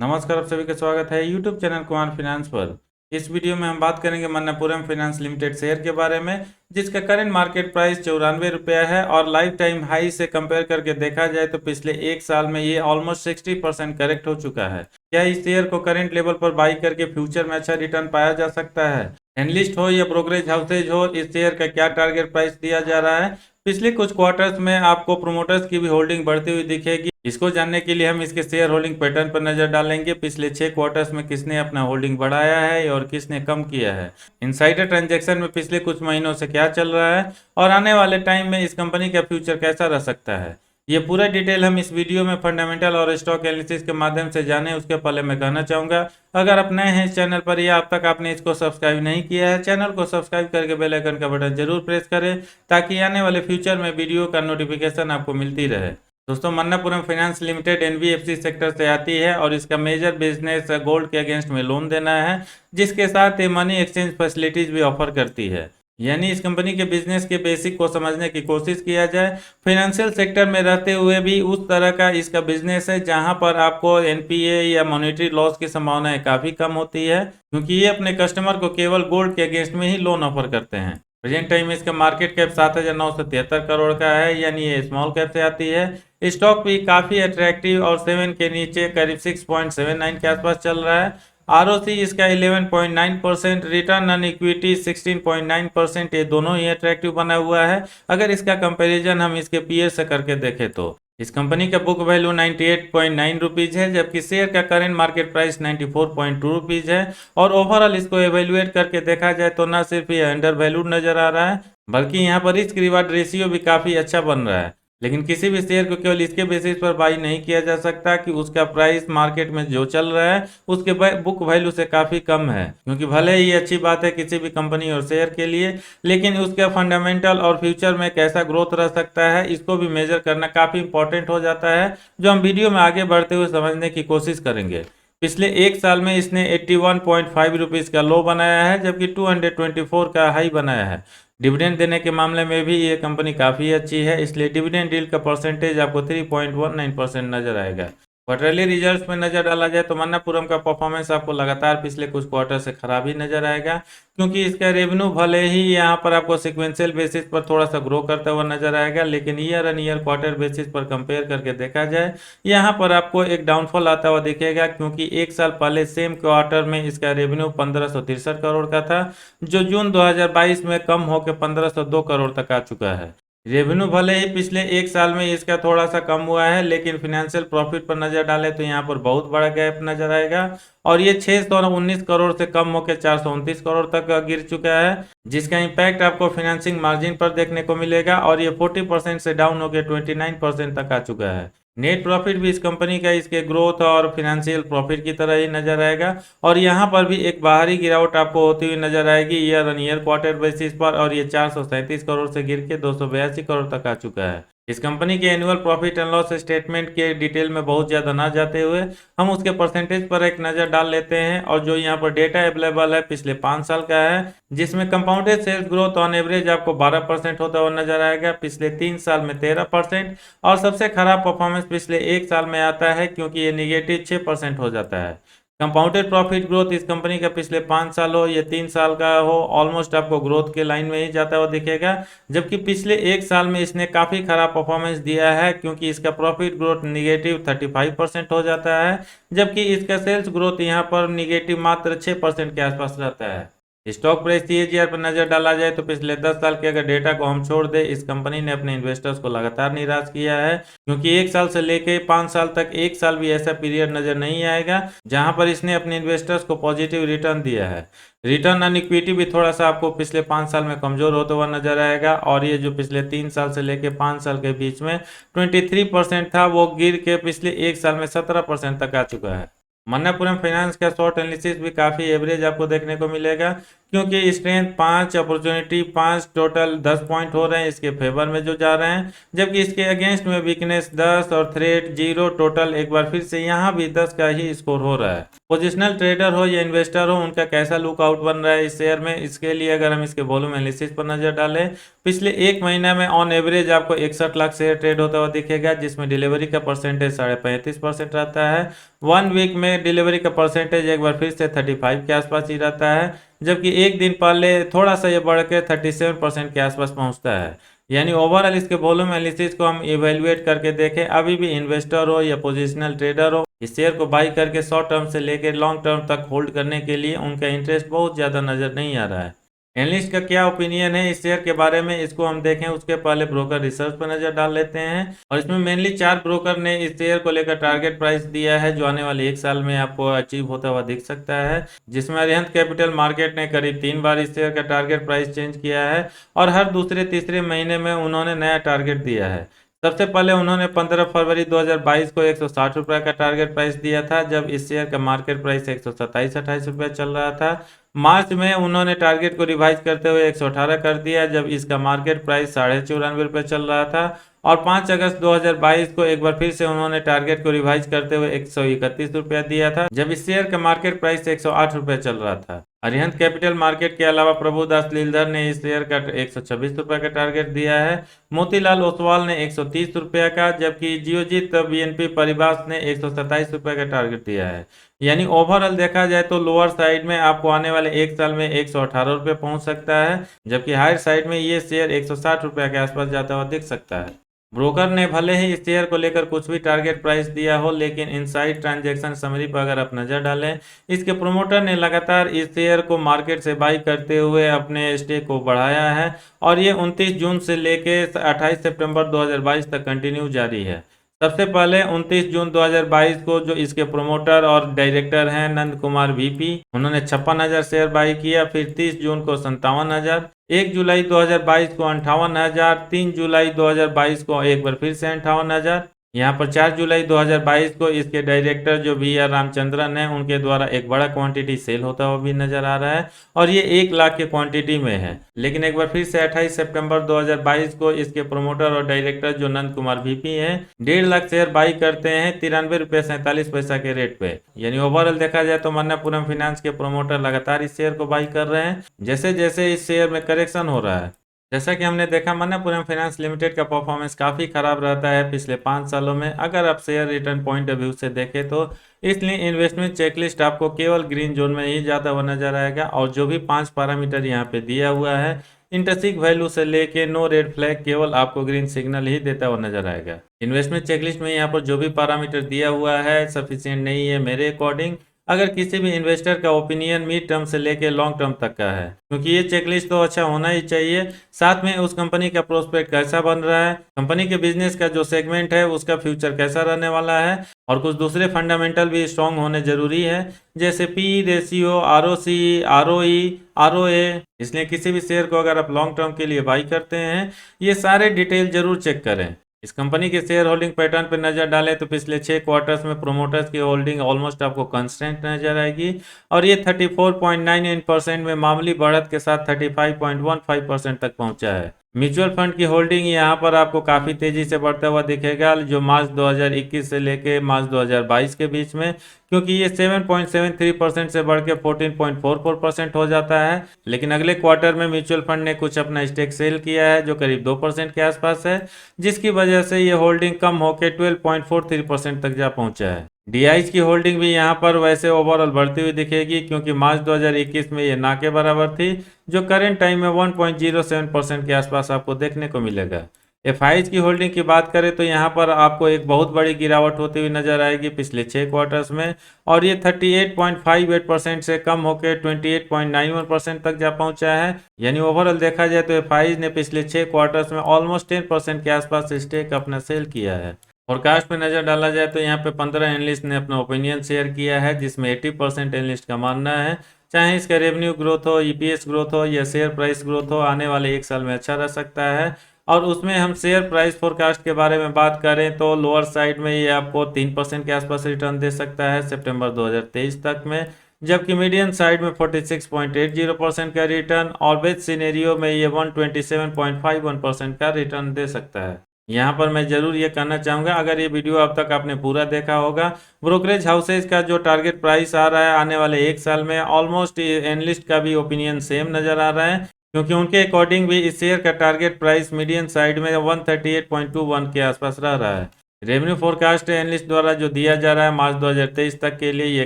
नमस्कार, आप सभी का स्वागत है यूट्यूब चैनल कुमार फिनेंस पर। इस वीडियो में हम बात करेंगे मन्नापुरम फाइनेंस लिमिटेड शेयर के बारे में, जिसका करंट मार्केट प्राइस 94 रुपया है और लाइफ टाइम हाई से कंपेयर करके देखा जाए तो पिछले एक साल में ये ऑलमोस्ट 60% करेक्ट हो चुका है। क्या इस शेयर को करंट लेवल पर बाई करके फ्यूचर में अच्छा रिटर्न पाया जा सकता है? एनालिस्ट हो या ब्रोकरेज हाउसेज हो, इस शेयर का क्या टारगेट प्राइस दिया जा रहा है? पिछले कुछ क्वार्टर्स में आपको प्रोमोटर्स की भी होल्डिंग बढ़ती हुई दिखेगी। इसको जानने के लिए हम इसके शेयर होल्डिंग पैटर्न पर नजर डालेंगे। पिछले 6 क्वार्टर्स में किसने अपना होल्डिंग बढ़ाया है और किसने कम किया है, इनसाइडर ट्रांजैक्शन में पिछले कुछ महीनों से क्या चल रहा है और आने वाले टाइम में इस कंपनी का फ्यूचर कैसा रह सकता है, ये पूरा डिटेल हम इस वीडियो में फंडामेंटल और स्टॉक एनालिसिस के माध्यम से जाने। उसके पहले मैं कहना चाहूंगा, अगर आप नए हैं इस चैनल पर या अब तक आपने इसको सब्सक्राइब नहीं किया है, चैनल को सब्सक्राइब करके बेल आइकन का बटन जरूर प्रेस करें ताकि आने वाले फ्यूचर में वीडियो का नोटिफिकेशन आपको मिलती रहे। दोस्तों, Manappuram finance limited NBFC sector से आती है और इसका मेजर बिजनेस गोल्ड के अगेंस्ट में लोन देना है, जिसके साथ ये मनी एक्सचेंज फैसिलिटीज भी ऑफर करती है। यानी इस कंपनी के बिजनेस के बेसिक को समझने की कोशिश किया जाए। फाइनेंशियल सेक्टर में रहते हुए भी उस तरह का इसका बिजनेस है जहां पर आपको एनपीए या मॉनेटरी लॉस की संभावनाएं काफ़ी कम होती है, क्योंकि ये अपने कस्टमर को केवल गोल्ड के अगेंस्ट में ही लोन ऑफर करते हैं। प्रेजेंट टाइम में इसका मार्केट कैप 7,973 करोड़ का है, यानी ये स्मॉल कैप से आती है। स्टॉक भी काफ़ी अट्रैक्टिव और 7 के नीचे करीब 6.79 के आसपास चल रहा है। आरओसी इसका 11.9%, रिटर्न ऑन इक्विटी 16.9%, ये दोनों ही अट्रैक्टिव बना हुआ है। अगर इसका कंपैरिजन हम इसके पीयर से करके देखें तो इस कंपनी का बुक वैल्यू 98.9 रुपीज़ है, जबकि शेयर का करंट मार्केट प्राइस 94.2 रुपीज़ है। और ओवरऑल इसको एवेल्युएट करके देखा जाए तो ना सिर्फ ये अंडर वैल्यूड नजर आ रहा है, बल्कि यहाँ पर रिस्क रिवार्ड रेशियो भी काफ़ी अच्छा बन रहा है। लेकिन किसी भी शेयर को केवल इसके बेसिस पर बाई नहीं किया जा सकता कि उसका प्राइस मार्केट में जो चल रहा है उसके बुक वैल्यू से काफ़ी कम है, क्योंकि भले ही अच्छी बात है किसी भी कंपनी और शेयर के लिए, लेकिन उसका फंडामेंटल और फ्यूचर में कैसा ग्रोथ रह सकता है इसको भी मेजर करना काफ़ी इंपॉर्टेंट हो जाता है, जो हम वीडियो में आगे बढ़ते हुए समझने की कोशिश करेंगे। पिछले एक साल में इसने 81.5 रुपीज़ का लो बनाया है, जबकि 224 का हाई बनाया है। डिविडेंड देने के मामले में भी ये कंपनी काफ़ी अच्छी है, इसलिए डिविडेंड डील का परसेंटेज आपको 3.19% नजर आएगा। क्वार्टरली रिजल्ट्स में नजर डाला जाए तो मन्नापुरम का परफॉर्मेंस आपको लगातार पिछले कुछ क्वार्टर से खराब ही नजर आएगा, क्योंकि इसका रेवेन्यू भले ही यहाँ पर आपको सिक्वेंशियल बेसिस पर थोड़ा सा ग्रो करता हुआ नजर आएगा, लेकिन year on year quarter basis पर कंपेयर करके देखा जाए यहाँ पर आपको एक डाउनफॉल आता हुआ दिखेगा, क्योंकि एक साल पहले सेम क्वार्टर में इसका रेवेन्यू 1563 करोड़ का था, जो जून 2022 में कम होकर 1502 करोड़ तक आ चुका है। रेवेन्यू भले ही पिछले एक साल में इसका थोड़ा सा कम हुआ है, लेकिन फिनेंशियल प्रॉफिट पर नजर डाले तो यहाँ पर बहुत बड़ा गैप नजर आएगा और ये 619 करोड़ से कम होकर 429 करोड़ तक गिर चुका है, जिसका इम्पैक्ट आपको फाइनेंसिंग मार्जिन पर देखने को मिलेगा और ये 40% से डाउन होकर 29% तक आ चुका है। नेट प्रॉफिट भी इस कंपनी का इसके ग्रोथ और फिनेंशियल प्रॉफिट की तरह ही नजर आएगा और यहाँ पर भी एक बाहरी गिरावट आपको होती हुई नजर आएगी year on year quarter basis पर, और ये 437 करोड़ से गिर के 282 करोड़ तक आ चुका है। इस कंपनी के annual profit and loss statement के डिटेल में बहुत ज़्यादा ना जाते हुए हम उसके परसेंटेज पर एक नज़र डाल लेते हैं, और जो यहाँ पर डेटा अवेलेबल है पिछले 5 साल का है, जिसमें compounded sales growth on average आपको 12% होता हुआ नजर आएगा, पिछले 3 साल में 13%, और सबसे खराब परफॉर्मेंस पिछले एक साल में आता है क्योंकि ये निगेटिव 6% हो जाता है। कंपाउंडेड प्रॉफिट ग्रोथ इस कंपनी का पिछले 5 साल हो या 3 साल का हो, ऑलमोस्ट आपको ग्रोथ के लाइन में ही जाता हुआ दिखेगा, जबकि पिछले एक साल में इसने काफ़ी खराब परफॉर्मेंस दिया है, क्योंकि इसका प्रॉफिट ग्रोथ निगेटिव 35% हो जाता है, जबकि इसका सेल्स ग्रोथ यहाँ पर निगेटिव मात्र 6% के आसपास रहता है। स्टॉक प्राइस सीएजीआर पर नजर डाला जाए तो पिछले 10 साल के अगर डेटा को हम छोड़ दें, इस कंपनी ने अपने इन्वेस्टर्स को लगातार निराश किया है, क्योंकि एक साल से लेके 5 साल तक एक साल भी ऐसा पीरियड नजर नहीं आएगा जहां पर इसने अपने इन्वेस्टर्स को पॉजिटिव रिटर्न दिया है। रिटर्न ऑन इक्विटी भी थोड़ा सा आपको पिछले 5 साल में कमजोर होता हुआ नजर आएगा, और ये जो पिछले 3 साल से लेके 5 साल के बीच में 23% था, वो गिर के पिछले एक साल में 17% तक आ चुका है। मन्नापुरम फाइनेंस का शॉर्ट एनालिसिस भी काफ़ी एवरेज आपको देखने को मिलेगा, क्योंकि स्ट्रेंथ 5, अपॉर्चुनिटी 5, टोटल 10 पॉइंट हो रहे हैं इसके फेवर में जो जा रहे हैं, जबकि इसके अगेंस्ट में वीकनेस 10 और थ्रेट 0, टोटल एक बार फिर से यहाँ भी 10 का ही स्कोर हो रहा है। पोजिशनल ट्रेडर हो या इन्वेस्टर हो, उनका कैसा लुकआउट बन रहा है इस शेयर में, इसके लिए अगर हम इसके वॉल्यूम एनालिसिस पर नजर डालें, पिछले एक महीना में ऑन एवरेज आपको 61 लाख शेयर ट्रेड होता हुआ दिखेगा, जिसमें डिलीवरी का परसेंटेज 35.5% रहता है। 1 वीक में डिलीवरी का परसेंटेज एक बार फिर से 35 के आसपास ही रहता है, जबकि एक दिन पहले थोड़ा सा ये बढ़ के 37% के आसपास पहुंचता है। यानी ओवरऑल इसके वॉल्यूम एनालिसिस को हम इवेल्युएट करके देखें, अभी भी इन्वेस्टर हो या पोजिशनल ट्रेडर हो, इस शेयर को बाई करके शॉर्ट टर्म से लेकर लॉन्ग टर्म तक होल्ड करने के लिए उनका इंटरेस्ट बहुत ज़्यादा नज़र नहीं आ रहा है। एनालिस्ट का क्या ओपिनियन है इस शेयर के बारे में, इसको हम देखें उसके पहले ब्रोकर रिसर्च पर नजर डाल लेते हैं। और इसमें मेनली 4 ब्रोकर ने इस शेयर को लेकर टारगेट प्राइस दिया है, जो आने वाले 1 साल में आपको अचीव होता हुआ दिख सकता है, जिसमें अरिहंत कैपिटल मार्केट ने करीब 3 बार इस शेयर का टारगेट प्राइस चेंज किया है और हर दूसरे तीसरे महीने में उन्होंने नया टारगेट दिया है। सबसे पहले उन्होंने 15 फरवरी 2022 को 160 रुपये का टारगेट प्राइस दिया था, जब इस शेयर का मार्केट प्राइस 127-28 रुपये चल रहा था। मार्च में उन्होंने टारगेट को रिवाइज करते हुए 118 कर दिया, जब इसका मार्केट प्राइस 94.5 रुपये चल रहा था। और 5 अगस्त 2022 को एक बार फिर से उन्होंने टारगेट को रिवाइज करते हुए 131 रुपया दिया था, जब इस शेयर का मार्केट प्राइस 108 रुपये चल रहा था। अरिहंत कैपिटल मार्केट के अलावा प्रभुदास लीलधर ने इस शेयर का 126 रुपये का टारगेट दिया है, मोतीलाल ओसवाल ने 130 रुपये का, जबकि जियोजीत बीएनपी परिवास ने 127 रुपये का टारगेट दिया है। यानी ओवरऑल देखा जाए तो लोअर साइड में आपको आने वाले 1 साल में 118 रुपये पहुंच सकता है, जबकि हायर साइड में ये शेयर 160 रुपये के आसपास जाता हुआ दिख सकता है। ब्रोकर ने भले ही इस शेयर को लेकर कुछ भी टारगेट प्राइस दिया हो, लेकिन इनसाइड ट्रांजैक्शन समरी पर अगर आप नजर डालें, इसके प्रोमोटर ने लगातार इस शेयर को मार्केट से बाई करते हुए अपने स्टेक को बढ़ाया है और ये 29 जून से लेके 28 सितंबर 2022 तक कंटिन्यू जारी है। सबसे पहले 29 जून 2022 को जो इसके प्रोमोटर और डायरेक्टर हैं नंद कुमार वीपी, उन्होंने 56,000 शेयर बाई किया। फिर 30 जून को 57,000, 1 जुलाई 2022 को 58,000, 3 जुलाई 2022 को एक बार फिर से 58,000। यहाँ पर 4 जुलाई 2022 को इसके डायरेक्टर जो वी आर रामचंद्रन है, उनके द्वारा एक बड़ा क्वांटिटी सेल होता हुआ भी नजर आ रहा है और ये 1 लाख के क्वांटिटी में है। लेकिन एक बार फिर से 28 सितंबर 2022 को इसके प्रोमोटर और डायरेक्टर जो नंद कुमार वीपी हैं 1.5 लाख शेयर बाई करते हैं 93 रुपये 47 पैसा के रेट पे। यानी ओवरऑल देखा जाए तो मन्नापुरम फाइनेंस के प्रोमोटर लगातार इस शेयर को बाई कर रहे हैं जैसे जैसे इस शेयर में करेक्शन हो रहा है। जैसा कि हमने देखा, मन्नापुरम फाइनेंस लिमिटेड का परफॉर्मेंस काफ़ी खराब रहता है पिछले 5 सालों में, अगर आप share return point of view से देखें तो। इसलिए इन्वेस्टमेंट चेकलिस्ट आपको केवल ग्रीन जोन में ही ज़्यादा हुआ नजर आएगा और जो भी 5 पैरामीटर यहाँ पे दिया हुआ है, इंटरेस्टिंग वैल्यू से लेके नो रेड फ्लैग, केवल आपको ग्रीन सिग्नल ही देता हुआ नजर आएगा। इन्वेस्टमेंट चेकलिस्ट में यहाँ पर जो भी पैरामीटर दिया हुआ है सफिशिएंट नहीं है मेरे अकॉर्डिंग, अगर किसी भी इन्वेस्टर का ओपिनियन मिड टर्म से लेके लॉन्ग टर्म तक का है, क्योंकि ये चेकलिस्ट तो अच्छा होना ही चाहिए। साथ में उस कंपनी का प्रोस्पेक्ट कैसा बन रहा है, कंपनी के बिजनेस का जो सेगमेंट है उसका फ्यूचर कैसा रहने वाला है, और कुछ दूसरे फंडामेंटल भी स्ट्रांग होने जरूरी है, जैसे P ratio, ROC, ROE, ROA. इसलिए किसी भी शेयर को अगर आप लॉन्ग टर्म के लिए बाई करते हैं, ये सारे डिटेल जरूर चेक करें। इस कंपनी के शेयर होल्डिंग पैटर्न पर नजर डालें तो पिछले 6 क्वार्टर्स में प्रोमोटर्स की होल्डिंग ऑलमोस्ट आपको कांस्टेंट नजर आएगी और ये 34.99% में मामूली बढ़त के साथ 35.15% तक पहुंचा है। म्यूचुअल फंड की होल्डिंग यहाँ पर आपको काफ़ी तेजी से बढ़ता हुआ दिखेगा, जो मार्च 2021 से लेके मार्च 2022 के बीच में, क्योंकि ये 7.73% से बढ़ के 14.44% हो जाता है। लेकिन अगले क्वार्टर में म्यूचुअल फंड ने कुछ अपना स्टेक सेल किया है जो करीब 2% के आसपास है, जिसकी वजह से ये होल्डिंग कम होकर 12.43% तक जा पहुंचा है। डीआईज की होल्डिंग भी यहाँ पर वैसे ओवरऑल बढ़ती हुई दिखेगी, क्योंकि मार्च 2021 में ये ना के बराबर थी, जो करेंट टाइम में 1.07% के आसपास आपको देखने को मिलेगा। एफआईज की होल्डिंग की बात करें तो यहाँ पर आपको एक बहुत बड़ी गिरावट होती हुई नजर आएगी पिछले 6 क्वार्टर्स में, और ये 38.58% से कम होकर 28.91% तक जा पहुंचा है। यानी ओवरऑल देखा जाए तो एफआईज ने पिछले 6 क्वार्टर्स में ऑलमोस्ट 10% के आसपास स्टेक अपना सेल किया है। फोरकास्ट पे नज़र डाला जाए तो यहाँ पे 15 एनालिस्ट ने अपना ओपिनियन शेयर किया है, जिसमें 80% एनालिस्ट का मानना है चाहे इसका रेवेन्यू ग्रोथ हो, ईपीएस ग्रोथ हो या शेयर प्राइस ग्रोथ हो, आने वाले 1 साल में अच्छा रह सकता है। और उसमें हम शेयर प्राइस फोरकास्ट के बारे में बात करें तो लोअर साइड में ये आपको 3% के आसपास रिटर्न दे सकता है सितंबर 2023 तक में, जबकि मीडियम साइड में 46.80% का रिटर्न और बेस्ट सिनेरियो में ये 127.51% का रिटर्न दे सकता है। यहाँ पर मैं ज़रूर ये कहना चाहूँगा, अगर ये वीडियो अब तक आपने पूरा देखा होगा, ब्रोकरेज हाउसेज का जो टारगेट प्राइस आ रहा है आने वाले 1 साल में, ऑलमोस्ट एनालिस्ट का भी ओपिनियन सेम नज़र आ रहा है, क्योंकि उनके अकॉर्डिंग भी इस शेयर का टारगेट प्राइस मीडियन साइड में 138.21 के आसपास रह रहा है। रेवेन्यू फोरकास्ट एनालिस्ट द्वारा जो दिया जा रहा है मार्च 2023 तक के लिए, ये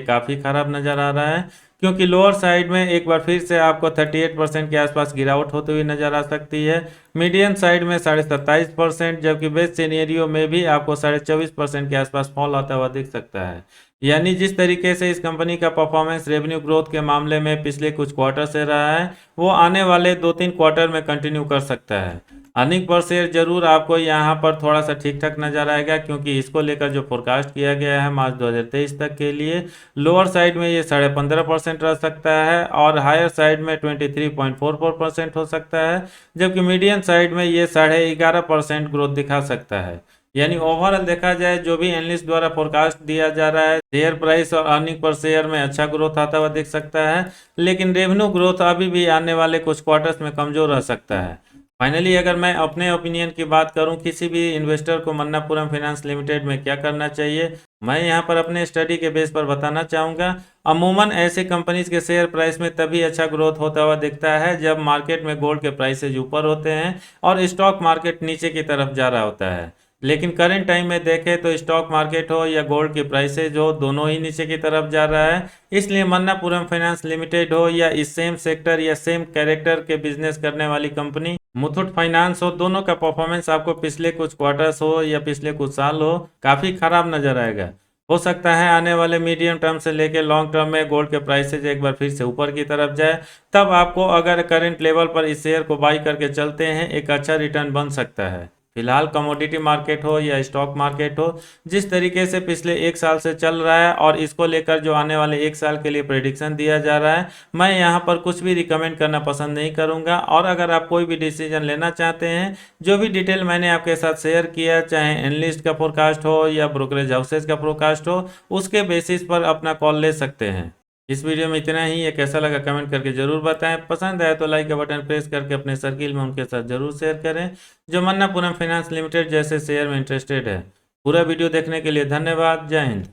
काफ़ी खराब नज़र आ रहा है, क्योंकि लोअर साइड में एक बार फिर से आपको 38% के आसपास गिरावट होते हुए नजर आ सकती है। मीडियन साइड में 27.5%, जबकि बेस्ट सिनेरियो में भी आपको 24.5% के आसपास फॉल आता हुआ दिख सकता है। यानी जिस तरीके से इस कंपनी का परफॉर्मेंस रेवेन्यू ग्रोथ के मामले में पिछले कुछ क्वार्टर से रहा है, वो आने वाले 2-3 क्वार्टर में कंटिन्यू कर सकता है। अर्निंग पर शेयर जरूर आपको यहाँ पर थोड़ा सा ठीक ठाक नजर आएगा, क्योंकि इसको लेकर जो फोरकास्ट किया गया है मार्च 2023 तक के लिए, लोअर साइड में ये 15.5% रह सकता है और हायर साइड में 23.44% हो सकता है, जबकि मीडियन साइड में ये 11.5% ग्रोथ दिखा सकता है। यानी ओवरऑल देखा जाए, जो भी एनालिस्ट द्वारा फोरकास्ट दिया जा रहा है, शेयर प्राइस और अर्निंग पर शेयर में अच्छा ग्रोथ आता हुआ दिख सकता है, लेकिन रेवेन्यू ग्रोथ अभी भी आने वाले कुछ क्वार्टर्स में कमजोर रह सकता है। फाइनली अगर मैं अपने ओपिनियन की बात करूं, किसी भी इन्वेस्टर को मन्नापुरम फाइनेंस लिमिटेड में क्या करना चाहिए, मैं यहां पर अपने स्टडी के बेस पर बताना चाहूँगा। अमूमन ऐसे कंपनीज के शेयर प्राइस में तभी अच्छा ग्रोथ होता हुआ दिखता है जब मार्केट में गोल्ड के प्राइसेज ऊपर होते हैं और स्टॉक मार्केट नीचे की तरफ जा रहा होता है। लेकिन करंट टाइम में देखें तो स्टॉक मार्केट हो या गोल्ड की प्राइसेज हो, दोनों ही नीचे की तरफ जा रहा है। इसलिए मन्नापुरम फाइनेंस लिमिटेड हो या इस सेम सेक्टर या सेम कैरेक्टर के बिजनेस करने वाली कंपनी मुथूट फाइनेंस हो, दोनों का परफॉर्मेंस आपको पिछले कुछ क्वार्टर्स हो या पिछले कुछ साल हो, काफ़ी खराब नजर आएगा। हो सकता है आने वाले मीडियम टर्म से लेकर लॉन्ग टर्म में गोल्ड के प्राइसेज एक बार फिर से ऊपर की तरफ जाए, तब आपको अगर करंट लेवल पर इस शेयर को बाई करके चलते हैं, एक अच्छा रिटर्न बन सकता है। फिलहाल कमोडिटी मार्केट हो या स्टॉक मार्केट हो, जिस तरीके से पिछले 1 साल से चल रहा है और इसको लेकर जो आने वाले 1 साल के लिए प्रेडिक्शन दिया जा रहा है, मैं यहाँ पर कुछ भी रिकमेंड करना पसंद नहीं करूँगा। और अगर आप कोई भी डिसीजन लेना चाहते हैं, जो भी डिटेल मैंने आपके साथ शेयर किया, चाहे एनालिस्ट का फोरकास्ट हो या ब्रोकरेज हाउसेज का फोरकास्ट हो, उसके बेसिस पर अपना कॉल ले सकते हैं। इस वीडियो में इतना ही है, कैसा लगा कमेंट करके जरूर बताएं। पसंद आए तो लाइक का बटन प्रेस करके अपने सर्किल में उनके साथ जरूर शेयर करें जो मन्नापुरम फाइनेंस लिमिटेड जैसे शेयर में इंटरेस्टेड है। पूरा वीडियो देखने के लिए धन्यवाद। जय हिंद।